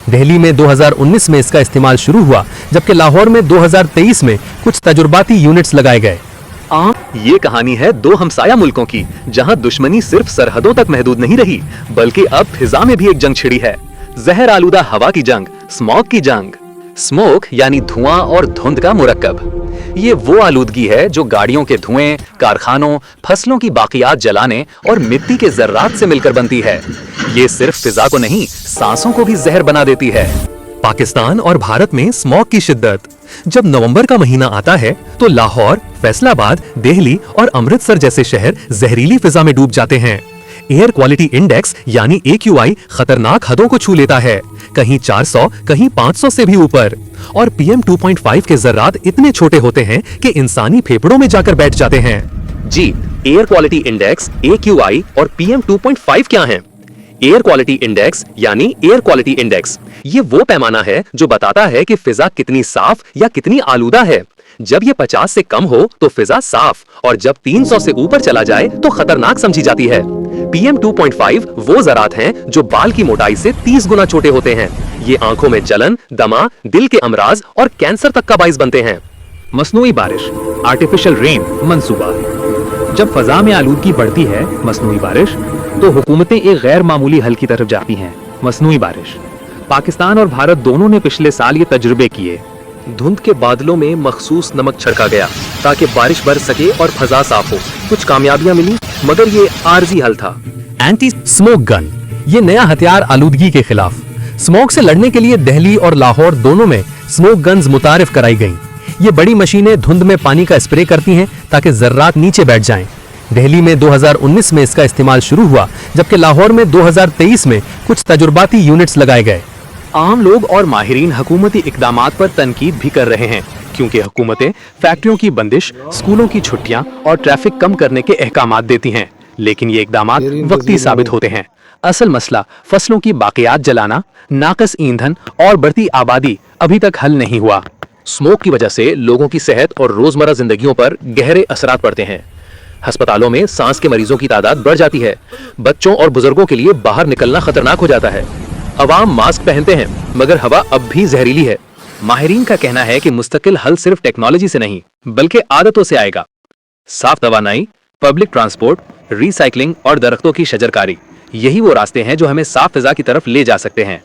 दिल्ली में 2019 में इसका इस्तेमाल शुरू हुआ, जबकि लाहौर में 2023 में कुछ तजुर्बाती यूनिट्स लगाए गए। ये कहानी है दो हमसाया मुल्कों की, जहां दुश्मनी सिर्फ सरहदों तक महदूद नहीं रही, बल्कि अब फिजा में भी एक जंग छिड़ी है। जहर आलूदा हवा की जंग, स्मॉग की जंग। स्मोक यानी धुआं और धुंध का मुरक्कब। ये वो आलूदगी है जो गाड़ियों के धुएं, कारखानों, फसलों की बाकियात जलाने और मिट्टी के जर्रात से मिलकर बनती है। ये सिर्फ फिजा को नहीं, सांसों को भी जहर बना देती है। पाकिस्तान और भारत में स्मॉग की शिद्दत। जब नवंबर का महीना आता है तो लाहौर, फैसलाबाद, दिल्ली और अमृतसर जैसे शहर जहरीली फिजा में डूब जाते हैं। एयर क्वालिटी इंडेक्स यानी AQI खतरनाक हदों को छू लेता है, कहीं 400, कहीं 500 से भी ऊपर। और PM 2.5 के जर्रात इतने छोटे होते हैं कि इंसानी फेफड़ों में जाकर बैठ जाते हैं। जी, एयर क्वालिटी इंडेक्स AQI और PM 2.5 क्या हैं? एयर क्वालिटी इंडेक्स यानी एयर क्वालिटी इंडेक्स ये वो पैमाना है जो बताता है कि फिजा कितनी साफ या कितनी आलूदा है। जब ये 50 से कम हो तो फिजा साफ, और जब 300 से ऊपर चला जाए तो खतरनाक समझी जाती है। PM 2.5 वो ज़रात हैं जो बाल की मोटाई से 30 गुना छोटे होते हैं। ये आंखों में जलन, दमा, दिल के अमराज और कैंसर तक का बाइस बनते हैं। मसनूई बारिश, आर्टिफिशियल रेन मंसूबा। जब फजा में आलूदगी बढ़ती है, मसनूई बारिश, तो हुकूमतें एक गैर मामूली हल की तरफ जाती हैं, मसनूई बारिश। पाकिस्तान और भारत दोनों ने पिछले साल ये तजुर्बे किए। धुंध के बादलों में मखसूस नमक छिड़का गया ताकि बारिश बरस सके और फजा साफ हो। कुछ कामयाबियां मिली, मगर ये आर्जी हल था। एंटी स्मोक गन, ये नया हथियार आलूदगी के खिलाफ। स्मोक से लड़ने के लिए दिल्ली और लाहौर दोनों में स्मोक गन्स मुतारिफ कराई गईं। ये बड़ी मशीनें धुंध में पानी का स्प्रे करती हैं ताकि जर्रात नीचे बैठ जाएं। दिल्ली में 2019 में इसका इस्तेमाल शुरू हुआ, जबकि लाहौर में 2023 में कुछ तजुर्बाती यूनिट्स लगाए गए। आम लोग और माहिरीन हुकूमती इकदामात पर तनकीद भी कर रहे हैं, क्योंकि हुकूमतें फैक्ट्रियों की बंदिश, स्कूलों की छुट्टियां और ट्रैफिक कम करने के अहकामात देती हैं, लेकिन ये इकदामात वक्ती साबित होते हैं। असल मसला फसलों की बाकियात जलाना, नाकस ईंधन और बढ़ती आबादी अभी तक हल नहीं हुआ। स्मोक की वजह से लोगों की सेहत और रोजमर्रा जिंदगियों पर गहरे असरात पड़ते हैं। अस्पतालों में सांस के मरीजों की तादाद बढ़ जाती है। बच्चों और बुजुर्गों के लिए बाहर निकलना खतरनाक हो जाता है। अवाम मास्क पहनते हैं, मगर हवा अब भी जहरीली है। माहिरीन का कहना है कि मुस्तकिल हल सिर्फ टेक्नोलॉजी से नहीं, बल्कि आदतों से आएगा। साफ तवानाई, पब्लिक ट्रांसपोर्ट, रिसाइकलिंग और दरख्तों की शजरकारी, यही वो रास्ते हैं जो हमें साफ फिजा की तरफ ले जा सकते हैं।